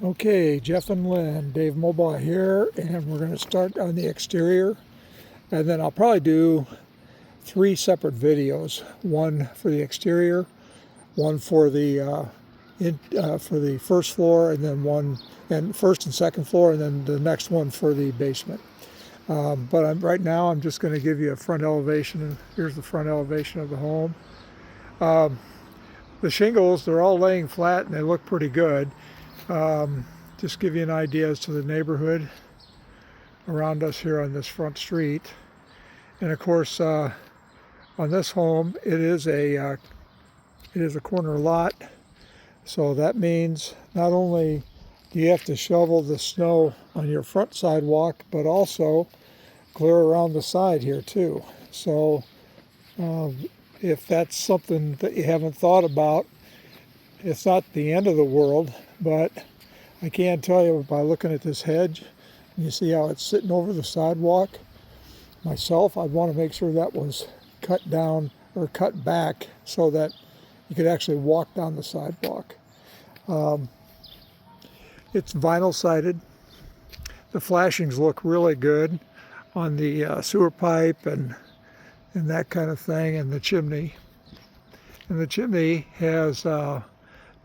Okay, Jeff and Lynn, Dave Maubach here, and we're going to start on the exterior, and then I'll probably do 3 separate videos. One for the exterior, one for the first floor, and then one and first and second floor, and then the next one for the basement. But right now I'm just going to give you a front elevation. Here's the front elevation of the home. The shingles, they're all laying flat and they look pretty good. Just give you an idea as to the neighborhood around us here on this front street. And of course, on this home, it is a corner lot. So that means not only do you have to shovel the snow on your front sidewalk, but also clear around the side here too. So if that's something that you haven't thought about, it's not the end of the world, but I can tell you by looking at this hedge, you see how it's sitting over the sidewalk. Myself, I'd want to make sure that was cut down or cut back so that you could actually walk down the sidewalk. It's vinyl sided. The flashings look really good on the sewer pipe and that kind of thing, and the chimney. And the chimney has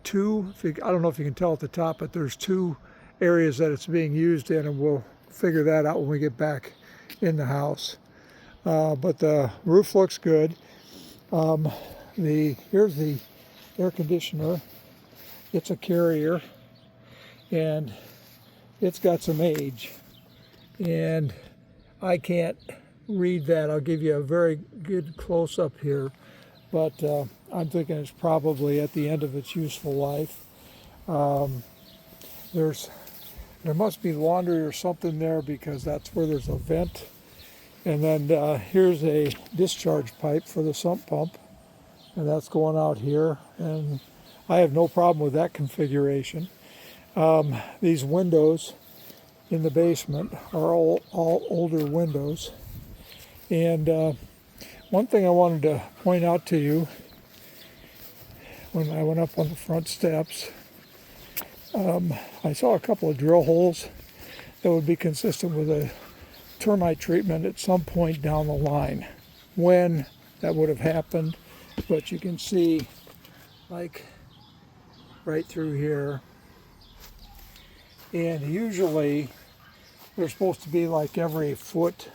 two, I don't know if you can tell at the top, but there's 2 areas that it's being used in, and we'll figure that out when we get back in the house. But the roof looks good. Here's the air conditioner. It's a Carrier, and it's got some age, and I can't read that. I'll give you a very good close-up here, but I'm thinking it's probably at the end of its useful life. There must be laundry or something there, because that's where there's a vent. And then here's a discharge pipe for the sump pump, and that's going out here, and I have no problem with that configuration. These windows in the basement are all older windows. And one thing I wanted to point out to you when I went up on the front steps, I saw a couple of drill holes that would be consistent with a termite treatment at some point down the line. When that would have happened, but you can see like right through here. And usually they're supposed to be like every foot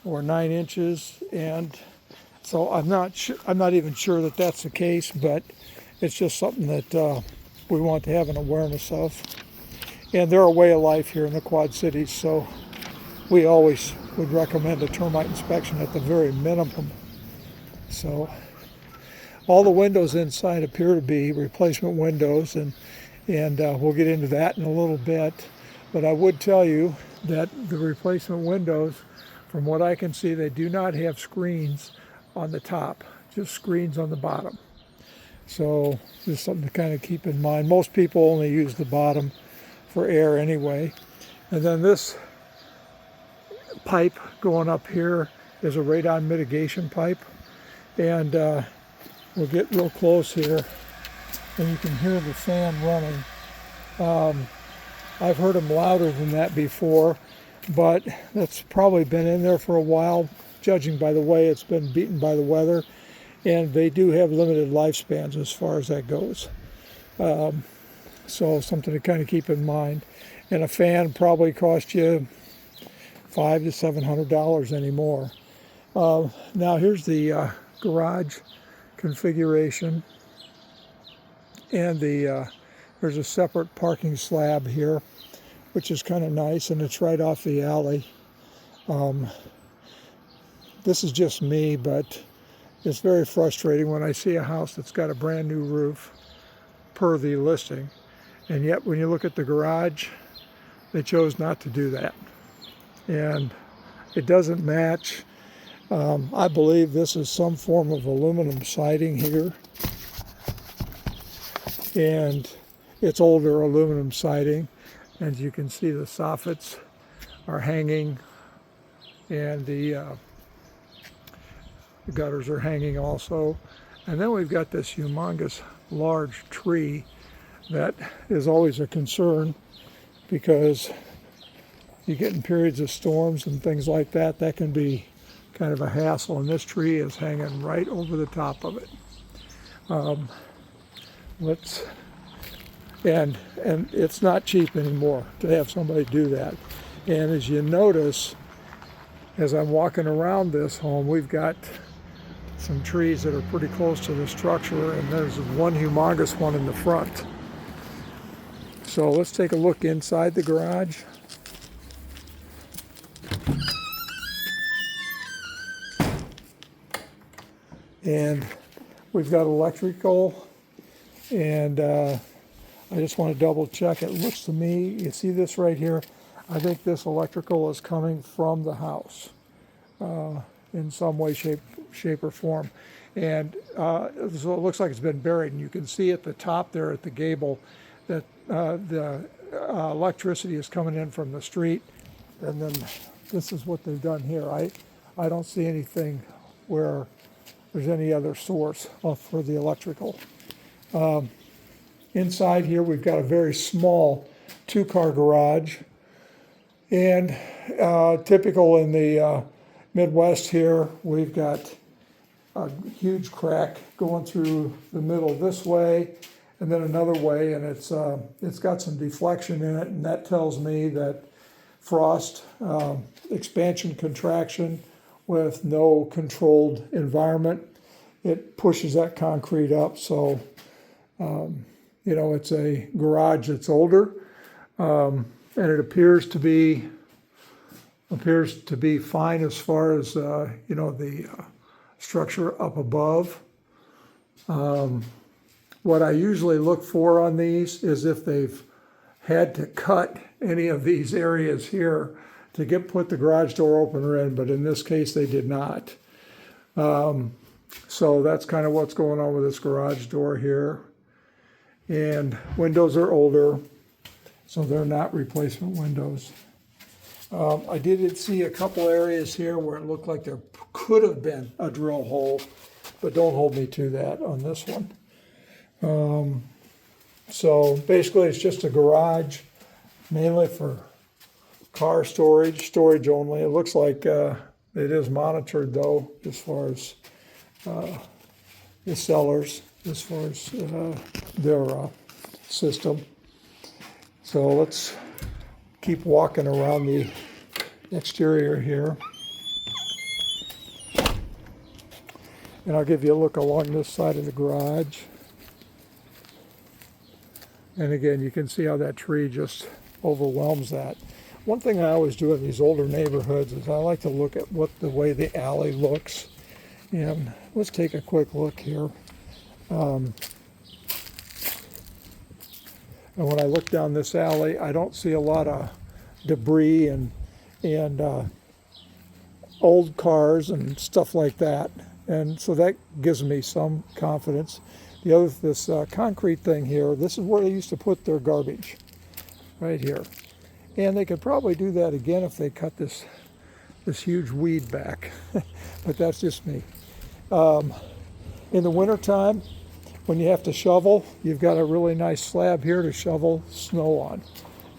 or 9 inches, and so I'm not even sure that that's the case, but it's just something that we want to have an awareness of. And they're a way of life here in the Quad Cities, so we always would recommend a termite inspection at the very minimum. So all the windows inside appear to be replacement windows, and we'll get into that in a little bit. But I would tell you that the replacement windows, from what I can see, they do not have screens on the top, just screens on the bottom. So just something to kind of keep in mind. Most people only use the bottom for air anyway. And then this pipe going up here is a radon mitigation pipe. And we'll get real close here, and you can hear the fan running. I've heard them louder than that before, but that's probably been in there for a while, judging by the way it's been beaten by the weather. And they do have limited lifespans as far as that goes. So something to kind of keep in mind. And a fan probably cost you $500 to $700 anymore. Now here's the garage configuration, and there's a separate parking slab here, which is kind of nice, and it's right off the alley. This is just me, but it's very frustrating when I see a house that's got a brand new roof per the listing, and yet when you look at the garage, they chose not to do that, and it doesn't match. I believe this is some form of aluminum siding here, and it's older aluminum siding. As you can see, the soffits are hanging, and the gutters are hanging also. And then we've got this humongous large tree that is always a concern, because you get in periods of storms and things like that, that can be kind of a hassle, and this tree is hanging right over the top of it. And it's not cheap anymore to have somebody do that. And as you notice, as I'm walking around this home, we've got some trees that are pretty close to the structure, and there's one humongous one in the front. So let's take a look inside the garage. And we've got electrical, and I just want to double check. It looks to me, you see this right here, I think this electrical is coming from the house in some way, shape or form. And so it looks like it's been buried, and you can see at the top there at the gable that the electricity is coming in from the street. And then this is what they've done here. I don't see anything where there's any other source for the electrical. Inside here, we've got a very small 2-car garage. And typical in the Midwest here, we've got a huge crack going through the middle this way and then another way, and it's got some deflection in it, and that tells me that frost, expansion, contraction with no controlled environment, it pushes that concrete up. So it's a garage that's older, and it appears to be fine as far as the structure up above. What I usually look for on these is if they've had to cut any of these areas here to put the garage door opener in, but in this case they did not. So that's kind of what's going on with this garage door here. And windows are older, so they're not replacement windows. I did see a couple areas here where it looked like there could have been a drill hole, but don't hold me to that on this one. So basically it's just a garage, mainly for car storage only. It looks like it is monitored though, as far as the sellers, as far as their system. So let's keep walking around the exterior here. And I'll give you a look along this side of the garage. And again, you can see how that tree just overwhelms that. One thing I always do in these older neighborhoods is I like to look at the way the alley looks. And let's take a quick look here. And when I look down this alley, I don't see a lot of debris and old cars and stuff like that. And so that gives me some confidence. This concrete thing here, this is where they used to put their garbage, right here. And they could probably do that again if they cut this huge weed back. But that's just me. In the wintertime, when you have to shovel, you've got a really nice slab here to shovel snow on.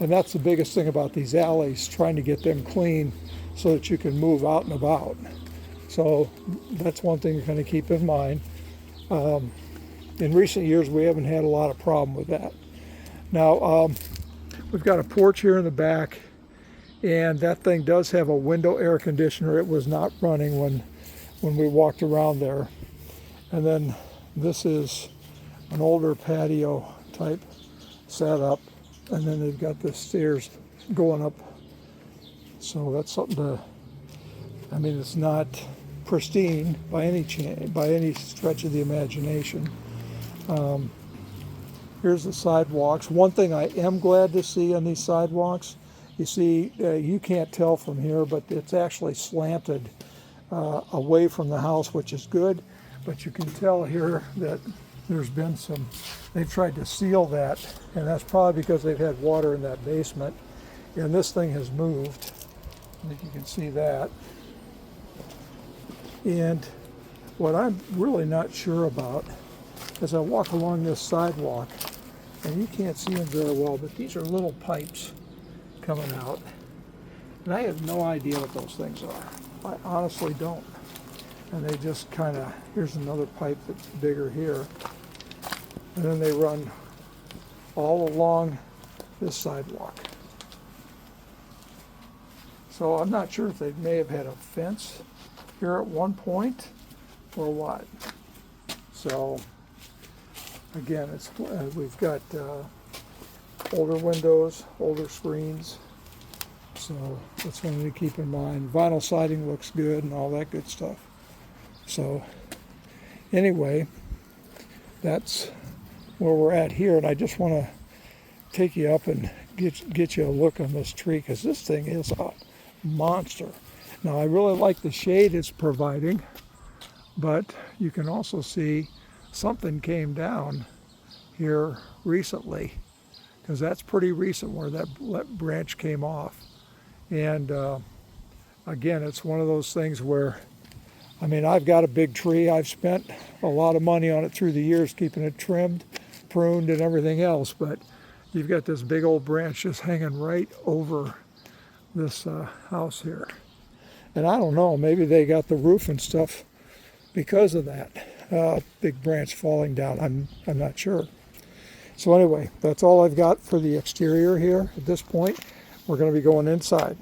And that's the biggest thing about these alleys, trying to get them clean so that you can move out and about. So that's one thing you're going to keep in mind. In recent years, we haven't had a lot of problem with that. Now, we've got a porch here in the back, and that thing does have a window air conditioner. It was not running when we walked around there. And then this is an older patio type setup, and then they've got the stairs going up. So that's something it's not pristine by any stretch of the imagination. Here's the sidewalks. One thing I am glad to see on these sidewalks, you see, you can't tell from here, but it's actually slanted away from the house, which is good. But you can tell here that there's been they've tried to seal that, and that's probably because they've had water in that basement. And this thing has moved. I think you can see that. And what I'm really not sure about, as I walk along this sidewalk, and you can't see them very well, but these are little pipes coming out. And I have no idea what those things are. I honestly don't. And they just kind of, here's another pipe that's bigger here. And then they run all along this sidewalk. So I'm not sure if they may have had a fence here at one point or what. So again, it's we've got older windows, older screens. So that's something to keep in mind. Vinyl siding looks good and all that good stuff. So anyway, that's where we're at here, and I just want to take you up and get you a look on this tree, because this thing is a monster. Now I really like the shade it's providing, but you can also see something came down here recently, because that's pretty recent where that branch came off. And again, it's one of those things where, I mean, I've got a big tree. I've spent a lot of money on it through the years, keeping it trimmed, pruned, and everything else. But you've got this big old branch just hanging right over this house here. And I don't know, maybe they got the roof and stuff because of that big branch falling down. I'm not sure. So anyway, that's all I've got for the exterior here at this point. We're going to be going inside.